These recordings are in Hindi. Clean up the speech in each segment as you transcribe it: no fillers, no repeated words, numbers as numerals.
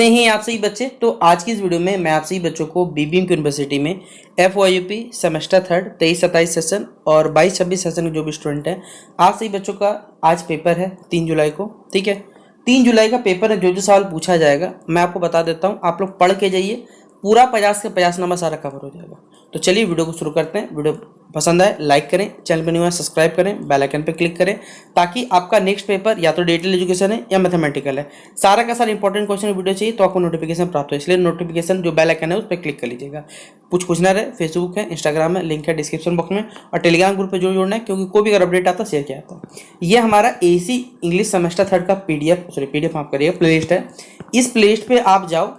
कैसे हैं आप सभी बच्चे। तो आज की इस वीडियो में मैं आप सभी बच्चों को बीबीएम यूनिवर्सिटी में FYUP सेमेस्टर 3 23-27 सेशन और 22-26 सेशन के जो भी स्टूडेंट हैं, आप सभी बच्चों का आज पेपर है 3 जुलाई को। ठीक है, 3 जुलाई का पेपर है। जो सवाल पूछा जाएगा मैं आपको बता देता हूँ, आप लोग पढ़ के जाइए, पूरा 50 के 50 नंबर सारा कवर हो जाएगा। तो चलिए वीडियो को शुरू करते हैं। वीडियो पसंद आए लाइक करें, चैनल पर न्यू है सब्सक्राइब करें, बेल आइकन पर क्लिक करें, ताकि आपका नेक्स्ट पेपर या तो डिजिटल एजुकेशन है या मैथमेटिकल है, सारा का सारा इंपॉर्टेंट क्वेश्चन वीडियो चाहिए तो आपको नोटिफिकेशन प्राप्त हो। इसलिए नोटिफिकेशन जो बेल आइकन है उस पर क्लिक कर लीजिएगा। कुछ पूछना रहे, फेसबुक है, इंस्टाग्राम है, लिंक है डिस्क्रिप्शन बॉक्स में, और टेलीग्राम ग्रुप पर जो जोड़ना है, क्योंकि कोई भी अगर अपडेट आता है शेयर किया जाता है। ये हमारा AC इंग्लिश सेमेस्टर 3 का PDF आप करिएगा प्लेलिस्ट है। इस प्लेलिस्ट पे आप जाओ,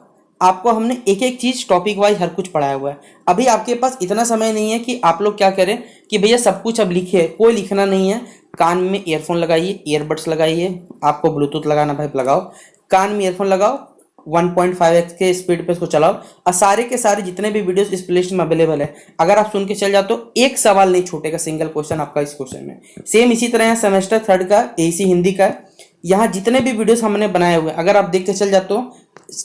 आपको हमने एक एक चीज टॉपिक वाइज हर कुछ पढ़ाया हुआ है। अभी आपके पास इतना समय नहीं है कि आप लोग क्या करें कि भैया सब कुछ अब लिखे, कोई लिखना नहीं है। कान में ईयरफोन लगाइए, ईयरबड्स लगाइए, आपको ब्लूटूथ लगाना भाई लगाओ, कान में ईयरफोन लगाओ, 1.5x के स्पीड पे इसको चलाओ, और सारे के सारे जितने भी वीडियोस इस प्लेलिस्ट में अवेलेबल है, अगर आप सुन के चल जाओ तो एक सवाल नहीं छूटेगा, सिंगल क्वेश्चन आपका इस क्वेश्चन में। सेम इसी तरह है सेमेस्टर 3 का AC हिंदी का, यहाँ जितने भी वीडियोस हमने बनाए हुए अगर आप देखते चल जाते हो,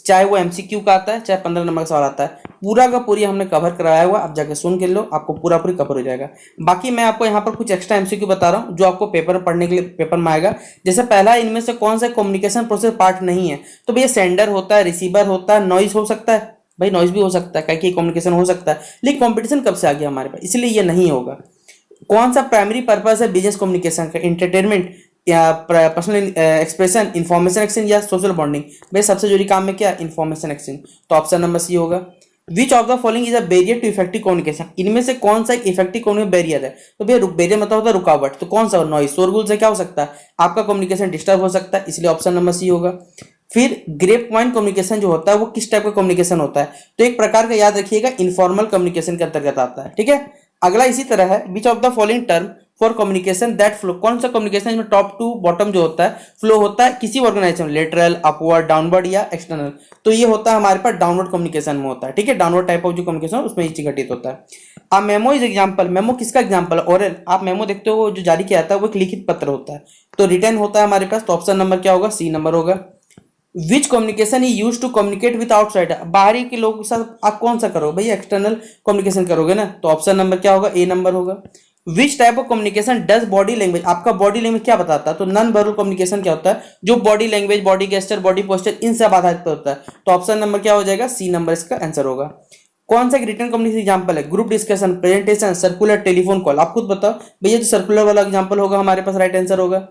चाहे वो MCQ का आता है, चाहे 15 नंबर का सवाल आता है, पूरा का पूरी हमने कवर कराया हुआ। आप जाके सुन के लो, आपको पूरा पूरी कवर हो जाएगा। बाकी मैं आपको यहाँ पर कुछ एक्स्ट्रा MCQ बता रहा हूँ जो आपको पेपर पढ़ने के लिए पेपर में आएगा। जैसे पहला, इनमें से कौन सा कम्युनिकेशन प्रोसेस पार्ट नहीं है, तो भैया सेंडर होता है, रिसीवर होता है, नॉइज हो सकता है, भाई नॉइज भी हो सकता है, कहीं कम्युनिकेशन हो सकता है, लेकिन कॉम्पिटिशन कब से आ गया हमारे पास, इसलिए ये नहीं होगा। कौन सा प्राइमरी पर्पस है बिजनेस कम्युनिकेशन का, एंटरटेनमेंट या पर्सनल एक्सप्रेशन, इंफॉर्मेशन एक्सचेंज या सोशल बॉन्डिंग। भाई सबसे जरूरी काम में क्या, इंफॉर्मेशन एक्सचेंज, तो ऑप्शन नंबर C होगा। Which of the following is a barrier to effective communication, इनमें से कौन सा एक इफेक्टिव कम्युनिकेशन बैरियर है, तो भैया बैरियर मतलब होता है रुकावट, तो कौन सा, नॉइज, शोरगुल से क्या हो सकता है, आपका कम्युनिकेशन डिस्टर्ब हो सकता है, इसलिए ऑप्शन नंबर C होगा। फिर ग्रेप पॉइंट कम्युनिकेशन जो होता है वो किस टाइप का कम्युनिकेशन होता है, तो एक प्रकार का याद रखिएगा इनफॉर्मल कम्युनिकेशन के अंतर्गत आता है। ठीक है, अगला इसी तरह है, विच of the following term for communication that flow, कौन सा कम्युनिकेशन में टॉप टू बॉटम जो होता है फ्लो होता है किसी ऑर्गेनाइजेशन, लेटरल, अपवर्ड, डाउनवर्ड या एक्सटर्नल, तो ये होता है हमारे पास डाउनवर्ड कम्युनिकेशन में होता है। ठीक है, डाउनवर्ड टाइप ऑफ जो कम्युनिकेशन उसमें ये चीज घटित होता है। अब मेमो इज एग्जाम्पल, मेमो किसका एग्जाम्पल, ओरल, आप मेमो देखते हो जो जारी किया जाता है वो एक लिखित पत्र होता है, तो रिटर्न होता है हमारे पास, तो ऑप्शन नंबर क्या होगा, C नंबर होगा। विच कम्युनिकेशन ही use to communicate with outsider, बाहरी के लोगों के साथ आप कौन सा करोगे भैया, एक्सटर्नल कम्युनिकेशन करोगे ना, तो ऑप्शन नंबर क्या होगा, A नंबर होगा। Which type of communication does body language, आपका बॉडी लैंग्वेज क्या बताता है, तो नॉन वर्बल कम्युनिकेशन क्या होता है, जो body language, body gesture, body posture इन सब आधारित पर होता है, तो ऑप्शन नंबर क्या हो जाएगा, C नंबर इसका आंसर होगा। कौन सा रिटर्न कम्युनिकेशन एग्जांपल है, group discussion, presentation, circular, telephone call, आप खुद बताओ भैया, जो सर्कुलर वाला एग्जांपल होगा हमारे पास राइट आंसर होगा।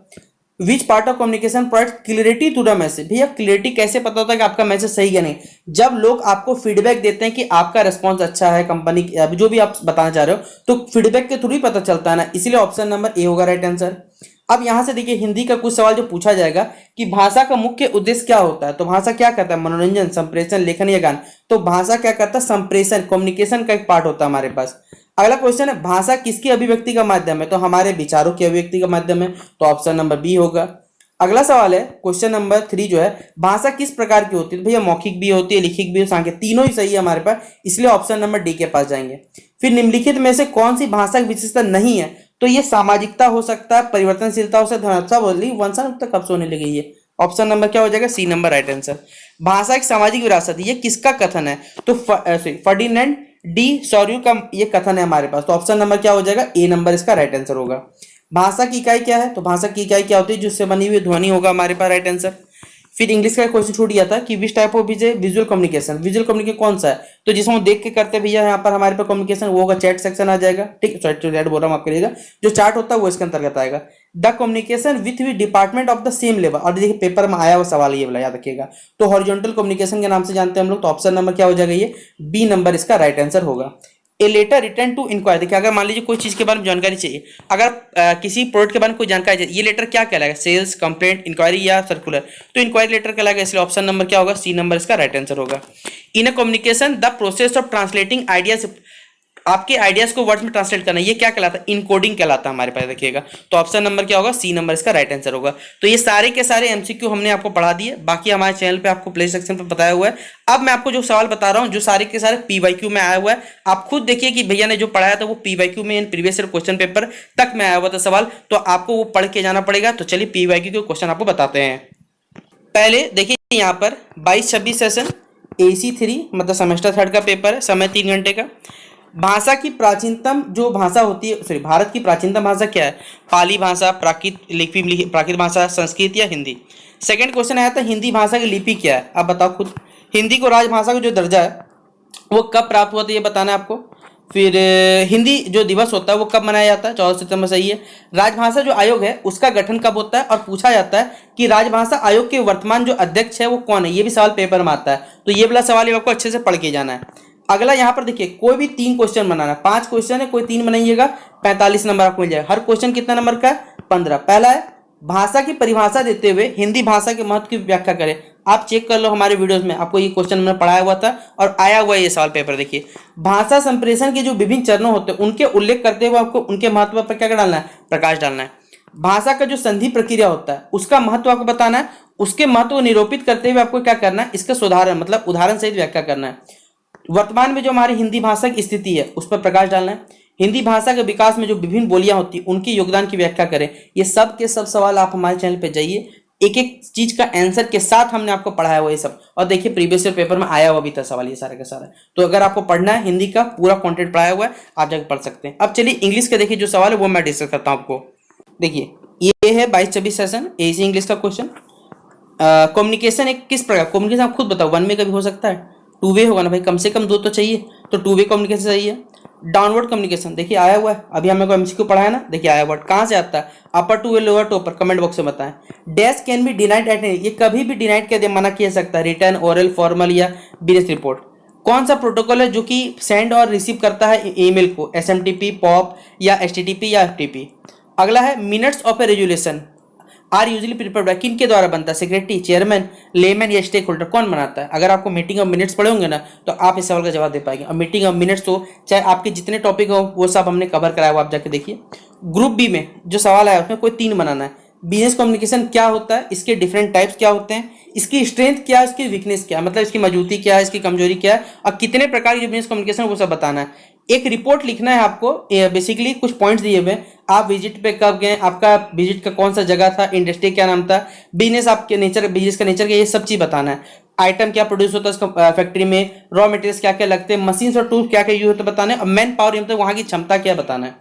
Which part of communication provide clarity to the message, भैया क्लियरिटी कैसे पता होता है कि आपका मैसेज सही है नहीं, जब लोग आपको फीडबैक देते हैं कि आपका रिस्पॉन्स अच्छा है, कंपनी जो भी आप बताना चाह रहे हो, तो फीडबैक के थ्रू ही पता चलता है ना, इसलिए ऑप्शन नंबर A होगा राइट आंसर। अब यहां से देखिए हिंदी का कुछ सवाल जो पूछा जाएगा कि भाषा का मुख्य उद्देश्य क्या होता है, तो भाषा क्या करता है, मनोरंजन, संप्रेषण, लेखन या गान, तो भाषा क्या करता है, संप्रेषण, कम्युनिकेशन का एक पार्ट होता है हमारे पास। अगला क्वेश्चन है, भाषा किसकी अभिव्यक्ति का माध्यम है, तो हमारे विचारों की अभिव्यक्ति का माध्यम है, तो ऑप्शन नंबर B होगा। अगला सवाल है क्वेश्चन नंबर 3 जो है, भाषा किस प्रकार की होती है, भैया मौखिक भी होती है, लिखित भी, सांकेतिक, तीनों ही सही है हमारे पास, इसलिए ऑप्शन नंबर D के पास जाएंगे। फिर निम्नलिखित में से कौन सी भाषा की विशेषता नहीं है, तो ये सामाजिकता हो सकता है, परिवर्तनशीलता हो सकता है, अच्छा बोली वंशानुगत कब से होने लगी है, ऑप्शन नंबर क्या हो जाएगा, C नंबर राइट आंसर। भाषा एक सामाजिक विरासत, ये किसका कथन है, तो फर्डिनेंड डी सॉर्यू का ये कथन है हमारे पास, तो ऑप्शन नंबर क्या हो जाएगा, A नंबर इसका राइट आंसर होगा। भाषा की इकाई क्या है, तो भाषा की इकाई क्या होती है, जिससे बनी हुई ध्वनि होगा हमारे पास राइट आंसर। फिर इंग्लिश का क्वेश्चन छूट गया था कि which type of visual communication, visual communication कौन सा है, तो जिसमें हम देख के करते हैं भैया यहाँ पर हमारे पास कम्युनिकेशन वो होगा, चैट सेक्शन आ जाएगा। ठीक, चैट बोल रहा हूँ आप करिएगा, जो चैट होता है वो इसके अंतर्गत आएगा। The communication with department of the same level, और देखिए पेपर में आया हुआ सवाल ये वाला याद रखिएगा, तो हॉरिजॉन्टल कम्युनिकेशन के नाम से जानते हैं हम लोग, तो ऑप्शन नंबर क्या हो जाएगा, ये B नंबर इसका राइट आंसर होगा। A letter return to inquiry, देखिए अगर मान लीजिए कोई चीज के बारे में जानकारी चाहिए, अगर किसी प्रोडक्ट के बारे में कोई जानकारी चाहिए, ये लेटर क्या कहलाएगा, सेल्स, कंप्लेंट, इंक्वायरी या सर्कुलर, तो इंक्वायरी लेटर कहलाएगा, इसलिए ऑप्शन नंबर क्या होगा, C नंबर इसका राइट आंसर होगा। In a communication the process of translating ideas, आपके आइडियाज को वर्ड्स में ट्रांसलेट करना, ये क्या कहलाता है, इनकोडिंग कहलाता है हमारे पास, देखिएगा, तो ऑप्शन नंबर क्या होगा, C नंबर इसका राइट आंसर होगा। तो ये सारे के सारे MCQ हमने आपको पढ़ा दिए, बाकी हमारे चैनल पे आपको प्ले सेक्शन पे बताया हुआ है। अब मैं आपको जो सवाल बता रहा हूँ जो सारे के सारे PYQ में आया हुआ है, आप खुद देखिए कि भैया ने जो पढ़ाया था वो PYQ में प्रीवियस ईयर क्वेश्चन पेपर तक में आया हुआ था सवाल, तो आपको वो पढ़ के जाना पड़ेगा। तो चलिए PYQ के क्वेश्चन आपको बताते हैं। पहले देखिए यहाँ पर 22-26 सेशन AC3 मतलब सेमेस्टर थर्ड का पेपर है, समय 3 घंटे का। भाषा की प्राचीनतम जो भाषा होती है, सॉरी, भारत की प्राचीनतम भाषा क्या है? पाली भाषा, प्राकृत लिपि, प्राकृत भाषा, संस्कृत या हिंदी। सेकंड क्वेश्चन आया था हिंदी भाषा की लिपि क्या है? आप बताओ खुद। हिंदी को राजभाषा का जो दर्जा है वो कब प्राप्त हुआ था, ये बताना है आपको। फिर हिंदी जो दिवस होता है वो कब मनाया जाता है? 14 सितंबर, सही है। राजभाषा जो आयोग है उसका गठन कब होता है? और पूछा जाता है कि राजभाषा आयोग के वर्तमान जो अध्यक्ष है वो कौन है, ये भी सवाल पेपर में आता है। तो ये वाला सवाल आपको अच्छे से पढ़ के जाना है। अगला यहाँ पर देखिए, कोई भी 3 क्वेश्चन बनाना है, 5 क्वेश्चन है, कोई 3 बनाइएगा, 45 नंबर आपको मिल जाएगा। हर क्वेश्चन कितना नंबर का है? 15। पहला है भाषा की परिभाषा देते हुए हिंदी भाषा के महत्व की व्याख्या करें। आप चेक कर लो हमारे वीडियोस में, आपको ये क्वेश्चन मैंने पढ़ाया हुआ था और आया हुआ ये सवाल पेपर। देखिए, भाषा संप्रेषण के जो विभिन्न चरणों होते हैं उनके उल्लेख करते हुए आपको उनके महत्व पर क्या डालना है? प्रकाश डालना है। भाषा का जो संधि प्रक्रिया होता है उसका महत्व आपको बताना है। उसके महत्व को निरूपित करते हुए आपको क्या करना है? इसका सुधारण मतलब उदाहरण सहित व्याख्या करना है। वर्तमान में जो हमारी हिंदी भाषा की स्थिति है उस पर प्रकाश डालना है। हिंदी भाषा के विकास में जो विभिन्न बोलियां होती हैं उनके योगदान की व्याख्या करें। ये सब के सब सवाल आप हमारे चैनल पे जाइए, एक एक चीज का आंसर के साथ हमने आपको पढ़ाया हुआ ये सब। और देखिए प्रीवियस ईयर पेपर में आया हुआ भी था सवाल ये सारे का सारा। तो अगर आपको पढ़ना है, हिंदी का पूरा कंटेंट पढ़ाया हुआ है, आप जाकर पढ़ सकते हैं। अब चलिए इंग्लिश का देखिए जो सवाल है वो मैं डिस्कस करता हूँ आपको। देखिए ये है 22-26 सेशन एसी इंग्लिश का क्वेश्चन। कम्युनिकेशन एक किस प्रकार, कम्युनिकेशन आप खुद बताओ, 1 वे का भी हो सकता है, 2 वे होगा ना भाई, कम से कम 2 तो चाहिए, तो 2 वे कम्युनिकेशन चाहिए। डाउनवर्ड कम्युनिकेशन देखिए आया हुआ है, अभी हमें को एमसीक्यू पढ़ाया ना, देखिए आया हुआ कहाँ से आता है? Upper to lower to upper, comment box में बताएं। Dash can be denied at, ये कभी भी डिनाइड कर मना किया सकता है, रिटर्न, ओरल, फॉर्मल या बिजनेस रिपोर्ट। कौन सा प्रोटोकॉल है जो कि सेंड और रिसीव करता है ईमेल को? एसएमटीपी, पॉप या एचटीटीपी या एफटीपी। अगला है minutes of a resolution are usually prepared by, किन के द्वारा बनता है? सेक्रेटरी, चेयरमैन, लेमैन या स्टेक होल्डर, कौन बनाता है? अगर आपको मीटिंग ऑफ मिनट्स पढ़े होंगे ना तो आप इस सवाल का जवाब दे पाएंगे। और मीटिंग ऑफ मिनट्स तो चाहे आपके जितने टॉपिक हो वो सब हमने कवर कराया हुआ, आप जाके देखिए। ग्रुप बी में जो सवाल आया उसमें कोई 3 बनाना है। बिजनेस कम्युनिकेशन क्या होता है, इसके डिफरेंट टाइप्स क्या होते हैं, इसकी स्ट्रेंथ क्या है, इसकी वीकनेस क्या है, मतलब इसकी मजबूती क्या है, इसकी कमजोरी क्या है, और कितने प्रकार की बिजनेस कम्युनिकेशन वो सब बताना है। एक रिपोर्ट लिखना है आपको, बेसिकली कुछ पॉइंट्स दिए हुए, आप विजिट पे कब गए, आपका विजिट का कौन सा जगह था, इंडस्ट्री क्या नाम था, बिजनेस आपके नेचर, बिजनेस का नेचर क्या, ये सब चीज बताना है। आइटम क्या प्रोड्यूस होता है उसका फैक्ट्री में, रॉ मटेरियल्स क्या क्या लगते हैं, मशीन्स और टूल्स क्या क्या यूज होते हैं बताना है, और मैन पावर मतलब वहां की क्षमता क्या बताना है।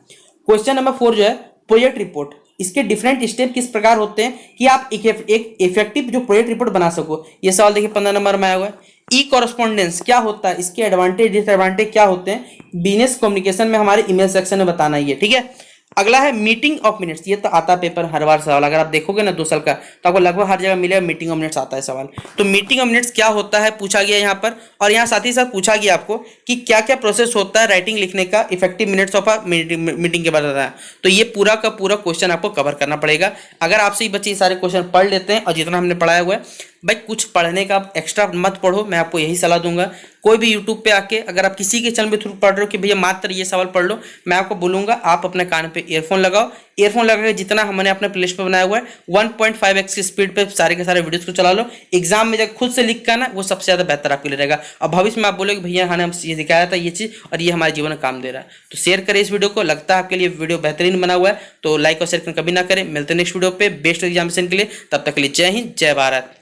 क्वेश्चन नंबर 4 जो है प्रोजेक्ट रिपोर्ट, इसके डिफरेंट स्टेप किस प्रकार होते हैं कि आप एक इफेक्टिव जो प्रोजेक्ट रिपोर्ट बना सको। ये सवाल देखिए 15 नंबर में आया हुआ है। ई कॉरेस्पॉन्डेंस क्या होता है, इसके एडवांटेज डिसएडवांटेज क्या होते हैं, बिजनेस कम्युनिकेशन में हमारे ईमेल सेक्शन में बताना ही है, ठीक है। अगला है मीटिंग ऑफ मिनट्स, ये तो आता पेपर हर बार सवाल, अगर आप देखोगे ना 2 साल का तो आपको लगभग हर जगह मिलेगा मीटिंग ऑफ मिनट्स आता है सवाल। तो मीटिंग ऑफ मिनट्स क्या होता है पूछा गया यहाँ पर, और यहाँ साथ ही साथ पूछा गया आपको कि क्या क्या प्रोसेस होता है राइटिंग लिखने का, इफेक्टिव मिनट्स ऑफ मीटिंग के बाद आता है। तो ये पूरा का पूरा क्वेश्चन आपको कवर करना पड़ेगा। अगर आपसे ही बच्चे सारे क्वेश्चन पढ़ लेते हैं और जितना हमने पढ़ाया हुआ है, भाई कुछ पढ़ने का एक्स्ट्रा मत पढ़ो, मैं आपको यही सलाह दूंगा। कोई भी यूट्यूब पे आके अगर आप किसी के चैनल पे थ्रू पढ़ रहे हो कि भैया मात्र ये सवाल पढ़ लो, मैं आपको बोलूंगा आप अपने कान पे ईयरफोन लगाओ, ईयरफोन लगा के जितना हमने अपने प्लेलिस्ट पे बनाया हुआ है 1.5x की स्पीड पे सारे के सारे वीडियोस को चला लो। एग्जाम में जब खुद से लिख का ना वो सबसे ज्यादा बेहतर आपके लिए रहेगा, और भविष्य में आप बोलोगे भैया हाँ ये सिखाया था ये चीज और ये हमारे जीवन में काम दे रहा है। तो शेयर करें इस वीडियो को, लगता है आपके लिए वीडियो बेहतरीन बना हुआ है तो लाइक और शेयर कभी ना करें। मिलते हैं नेक्स्ट वीडियो पे बेस्ट एग्जामिनेशन के लिए, तब तक के लिए जय हिंद जय भारत।